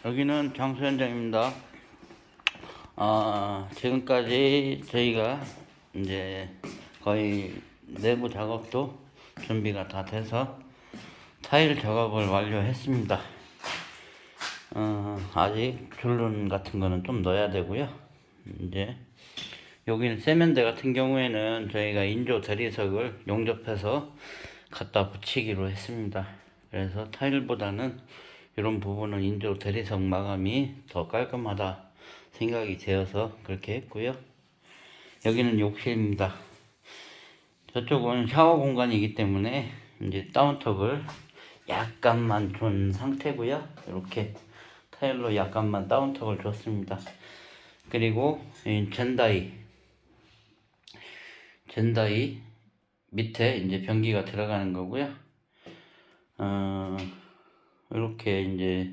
여기는 장수 현장입니다. 지금까지 저희가 이제 거의 내부 작업도 준비가 다 돼서 타일 작업을 완료했습니다. 아직 줄눈 같은 거는 좀 넣어야 되고요. 이제 여기는 세면대 같은 경우에는 저희가 인조 대리석을 용접해서 갖다 붙이기로 했습니다. 그래서 타일보다는 이런 부분은 인조 대리석 마감이 더 깔끔하다 생각이 되어서 그렇게 했고요. 여기는 욕실입니다. 저쪽은 샤워 공간이기 때문에 이제 다운턱을 약간만 준 상태고요. 이렇게 타일로 약간만 다운턱을 줬습니다. 그리고 이 젠다이 밑에 이제 변기가 들어가는 거고요. 이렇게 이제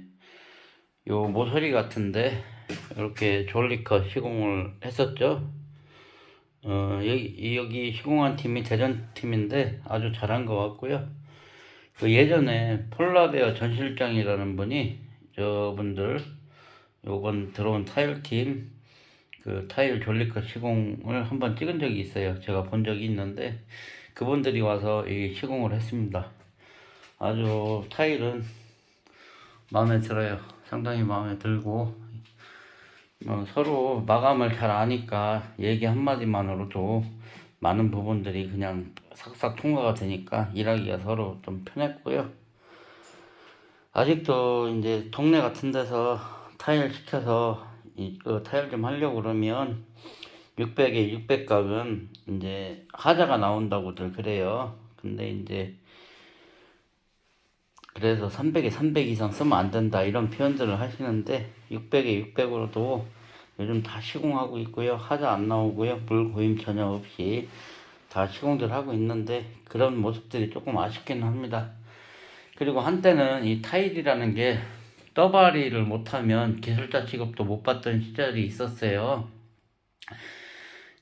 요 모서리 같은데 이렇게 졸리컷 시공을 했었죠. 여기 시공한 팀이 대전 팀인데 아주 잘한 것 같고요. 그 예전에 폴라베어 전 실장이라는 분이 저분들 요번 들어온 타일 팀 그 타일 졸리컷 시공을 한번 찍은 적이 있어요. 제가 본 적이 있는데 그분들이 와서 이 시공을 했습니다. 아주 타일은 마음에 들어요. 상당히 마음에 들고 서로 마감을 잘 아니까 얘기 한마디만으로도 많은 부분들이 그냥 싹싹 통과가 되니까 일하기가 서로 좀 편했고요. 아직도 이제 동네 같은 데서 타일 시켜서 타일 좀 하려고 그러면 600에 600각은 이제 하자가 나온다고들 그래요. 근데 이제 그래서 300에 300 이상 쓰면 안 된다 이런 표현들을 하시는데 600에 600으로도 요즘 다 시공하고 있고요. 하자 안 나오고요. 물 고임 전혀 없이 다 시공들 하고 있는데 그런 모습들이 조금 아쉽긴 합니다. 그리고 한때는 이 타일이라는 게 떠발이를 못하면 기술자 취급도 못 받던 시절이 있었어요.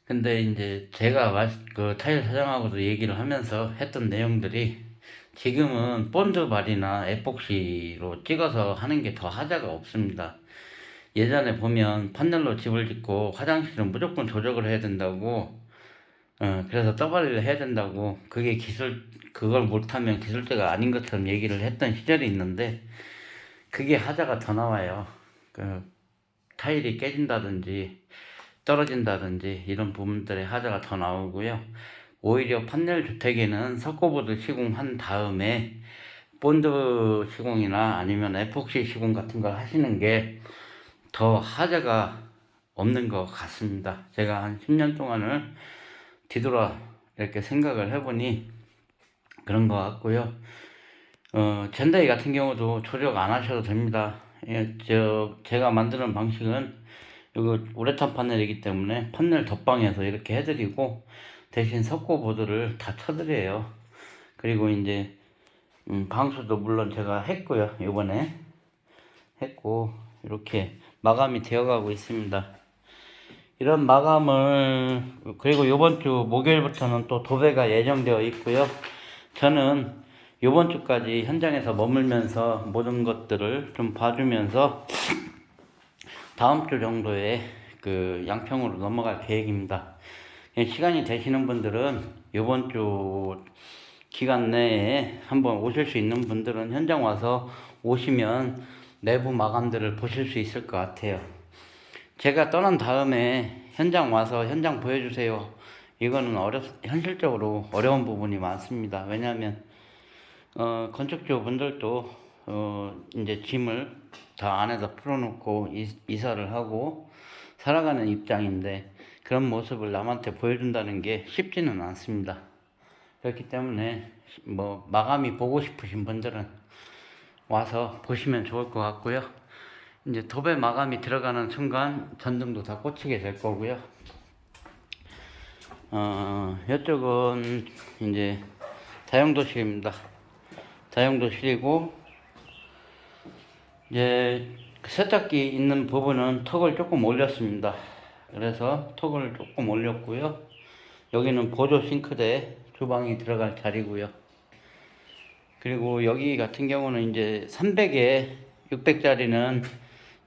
근데 이제 제가 그 타일 사장하고도 얘기를 하면서 했던 내용들이 지금은 본드발이나 에폭시로 찍어서 하는 게 더 하자가 없습니다. 예전에 보면 판넬로 집을 짓고 화장실은 무조건 조적을 해야 된다고 그래서 떠발리를 해야 된다고 그걸 못하면 기술자가 아닌 것처럼 얘기를 했던 시절이 있는데 그게 하자가 더 나와요. 그 타일이 깨진다든지 떨어진다든지 이런 부분들의 하자가 더 나오고요. 오히려 판넬 주택에는 석고보드 시공한 다음에 본드 시공이나 아니면 에폭시 시공 같은 걸 하시는 게 더 하자가 없는 것 같습니다. 제가 한 10년 동안을 뒤돌아 이렇게 생각을 해보니 그런 것 같고요. 젠다이 같은 경우도 조력 안 하셔도 됩니다. 제가 만드는 방식은 이거 우레탄 판넬이기 때문에 판넬 덧방해서 이렇게 해드리고 대신 석고보드를 다 쳐드려요. 그리고 이제 방수도 물론 제가 했고요. 이번에 했고 이렇게 마감이 되어가고 있습니다. 이런 마감을 그리고 이번 주 목요일부터는 또 도배가 예정되어 있고요. 저는 이번 주까지 현장에서 머물면서 모든 것들을 좀 봐주면서 다음 주 정도에 그 양평으로 넘어갈 계획입니다. 시간이 되시는 분들은 이번 주 기간 내에 한번 오실 수 있는 분들은 현장 와서 오시면 내부 마감들을 보실 수 있을 것 같아요. 제가 떠난 다음에 현장 와서 현장 보여주세요. 이거는 현실적으로 어려운 부분이 많습니다. 왜냐하면 건축주 분들도 이제 짐을 다 안에서 풀어놓고 이사를 하고 살아가는 입장인데 그런 모습을 남한테 보여준다는 게 쉽지는 않습니다. 그렇기 때문에 마감이 보고 싶으신 분들은 와서 보시면 좋을 것 같고요. 이제 도배 마감이 들어가는 순간 전등도 다 꽂히게 될 거고요. 이쪽은 이제 다용도실입니다. 다용도실이고 이제 세탁기 있는 부분은 턱을 조금 올렸습니다. 그래서 턱을 조금 올렸고요. 여기는 보조 싱크대 주방이 들어갈 자리고요. 그리고 여기 같은 경우는 이제 300에 600짜리는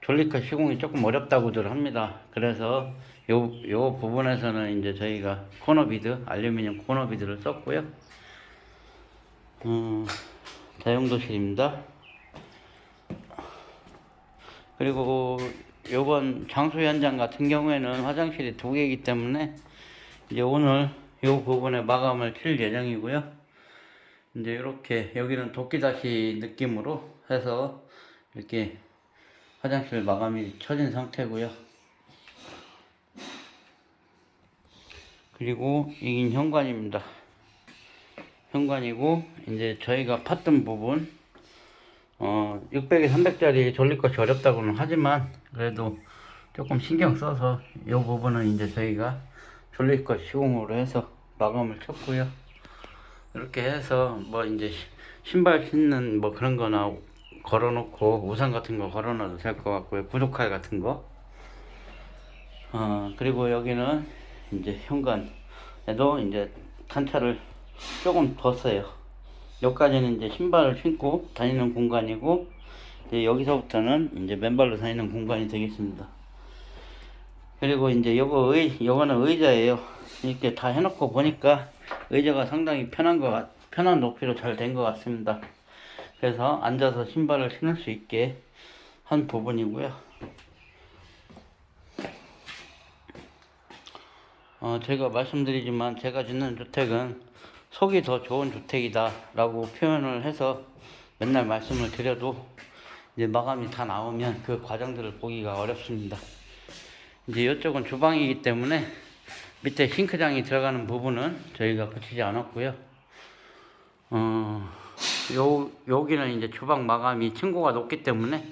졸리컷 시공이 조금 어렵다고들 합니다. 그래서 요 부분에서는 이제 저희가 코너비드, 알루미늄 코너비드를 썼고요. 다용도실입니다. 그리고 요번 장소 현장 같은 경우에는 화장실이 2개이기 때문에 이제 오늘 요 부분에 마감을 칠 예정이고요. 이제 이렇게 여기는 도끼다시 느낌으로 해서 이렇게 화장실 마감이 쳐진 상태고요. 그리고 이긴 현관입니다. 현관이고 이제 저희가 팠던 부분 600에 300짜리 졸리것이 어렵다고는 하지만 그래도 조금 신경 써서 이 부분은 이제 저희가 졸리것 시공으로 해서 마감을 쳤고요. 이렇게 해서 뭐 이제 신발 신는 뭐 그런 거나 걸어놓고 우산 같은 거 걸어놔도 될 것 같고요. 구독칼 같은 거. 그리고 여기는 이제 현관에도 이제 단차를 조금 뒀어요. 여기까지는 이제 신발을 신고 다니는 공간이고, 이제 여기서부터는 이제 맨발로 다니는 공간이 되겠습니다. 그리고 이제 요거는 의자예요. 이렇게 다 해놓고 보니까 의자가 상당히 편한 높이로 잘 된 것 같습니다. 그래서 앉아서 신발을 신을 수 있게 한 부분이고요. 제가 말씀드리지만 제가 짓는 주택은 속이 더 좋은 주택이다 라고 표현을 해서 맨날 말씀을 드려도 이제 마감이 다 나오면 그 과정들을 보기가 어렵습니다. 이제 이쪽은 주방이기 때문에 밑에 싱크장이 들어가는 부분은 저희가 붙이지 않았고요. 여기는 이제 주방 마감이 층고가 높기 때문에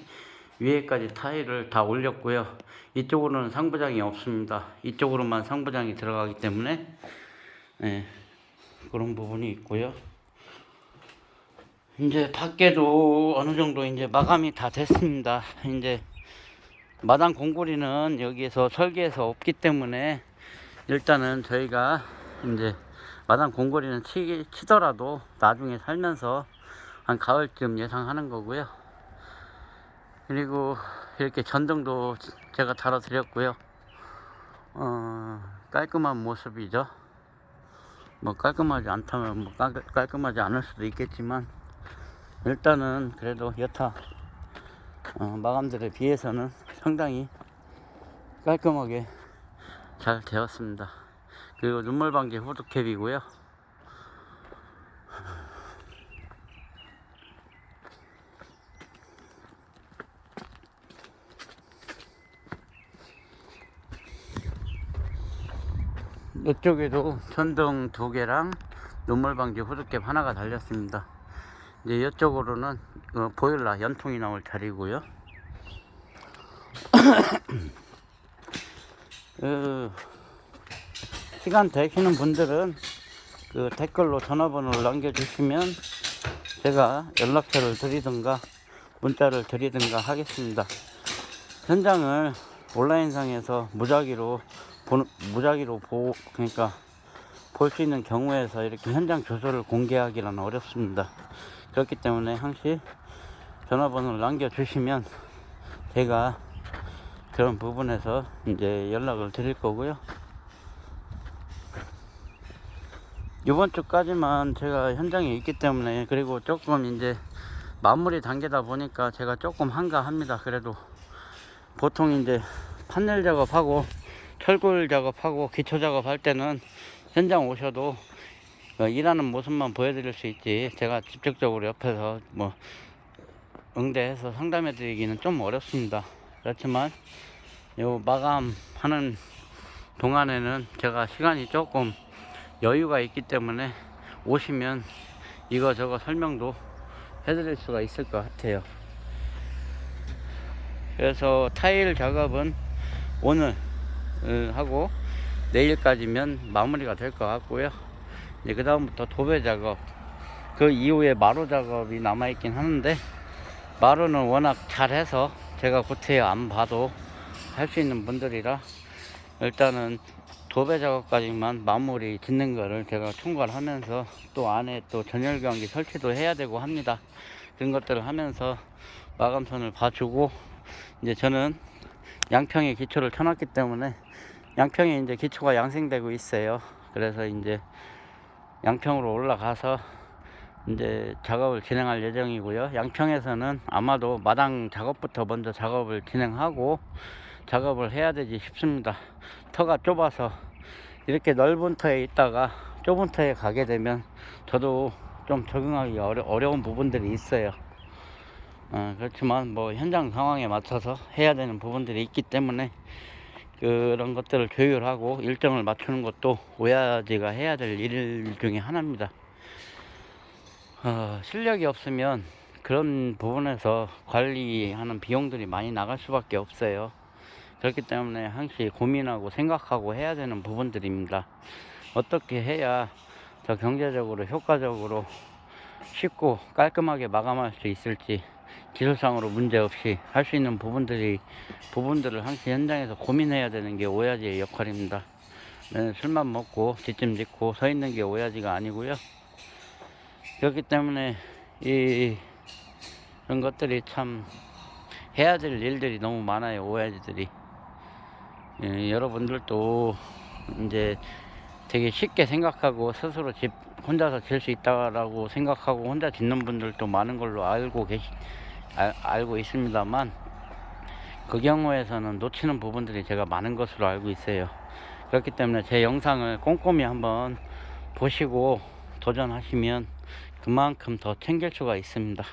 위에까지 타일을 다 올렸고요. 이쪽으로는 상부장이 없습니다. 이쪽으로만 상부장이 들어가기 때문에 그런 부분이 있고요. 이제 밖에도 어느 정도 이제 마감이 다 됐습니다. 이제 마당 공구리는 여기에서 설계해서 없기 때문에 일단은 저희가 이제 마당 공구리는 치더라도 나중에 살면서 한 가을쯤 예상하는 거고요. 그리고 이렇게 전등도 제가 달아 드렸고요. 깔끔한 모습이죠. 뭐 깔끔하지 않다면 뭐 깔끔하지 않을 수도 있겠지만 일단은 그래도 여타 마감들에 비해서는 상당히 깔끔하게 잘 되었습니다. 그리고 눈물 방지 후드캡이고요. 이쪽에도 전등 2개랑 눈물 방지 후드캡 하나가 달렸습니다. 이제 이쪽으로는 보일러 연통이 나올 자리고요. 시간 되시는 분들은 댓글로 전화번호를 남겨주시면 제가 연락처를 드리든가 문자를 드리든가 하겠습니다. 현장을 온라인상에서 무작위로 그러니까 볼 수 있는 경우에서 이렇게 현장 주소를 공개하기는 어렵습니다. 그렇기 때문에 항시 전화번호를 남겨주시면 제가 그런 부분에서 이제 연락을 드릴 거고요. 이번 주까지만 제가 현장에 있기 때문에, 그리고 조금 이제 마무리 단계다 보니까 제가 조금 한가합니다. 그래도 보통 이제 판넬 작업하고 철골 작업하고 기초 작업할 때는 현장 오셔도 일하는 모습만 보여드릴 수 있지, 제가 직접적으로 옆에서 뭐 응대해서 상담해 드리기는 좀 어렵습니다. 그렇지만 요 마감하는 동안에는 제가 시간이 조금 여유가 있기 때문에 오시면 이거저거 설명도 해드릴 수가 있을 것 같아요. 그래서 타일 작업은 오늘 하고 내일까지면 마무리가 될 것 같고요. 이제 그 다음부터 도배 작업, 그 이후에 마루 작업이 남아있긴 하는데, 마루는 워낙 잘해서 제가 겉에 안 봐도 할 수 있는 분들이라 일단은 도배 작업까지만 마무리 짓는 거를 제가 총괄하면서 또 안에 또 전열경기 설치도 해야 되고 합니다. 그런 것들을 하면서 마감선을 봐주고 이제 저는 양평에 기초를 쳐놨기 때문에 양평에 이제 기초가 양생되고 있어요. 그래서 이제 양평으로 올라가서 이제 작업을 진행할 예정이고요. 양평에서는 아마도 마당 작업부터 먼저 작업을 진행하고 작업을 해야 되지 싶습니다. 터가 좁아서 이렇게 넓은 터에 있다가 좁은 터에 가게 되면 저도 좀 적응하기 어려운 부분들이 있어요. 그렇지만 뭐 현장 상황에 맞춰서 해야 되는 부분들이 있기 때문에 그런 것들을 조율하고 일정을 맞추는 것도 오야지가 해야 될 일 중에 하나입니다. 실력이 없으면 그런 부분에서 관리하는 비용들이 많이 나갈 수밖에 없어요. 그렇기 때문에 항상 고민하고 생각하고 해야 되는 부분들입니다. 어떻게 해야 더 경제적으로 효과적으로 쉽고 깔끔하게 마감할 수 있을지, 기술상으로 문제없이 할 수 있는 부분들을 항상 현장에서 고민해야 되는 게 오야지의 역할입니다. 술만 먹고 뒷짐 짓고 서 있는 게 오야지가 아니고요. 그렇기 때문에 이런 것들이 참 해야 될 일들이 너무 많아요. 오야지들이. 여러분들도 이제 되게 쉽게 생각하고 스스로 혼자서 질 수 있다라고 생각하고 혼자 짓는 분들도 많은 걸로 알고 있습니다만, 그 경우에서는 놓치는 부분들이 제가 많은 것으로 알고 있어요. 그렇기 때문에 제 영상을 꼼꼼히 한번 보시고 도전하시면 그만큼 더 챙길 수가 있습니다.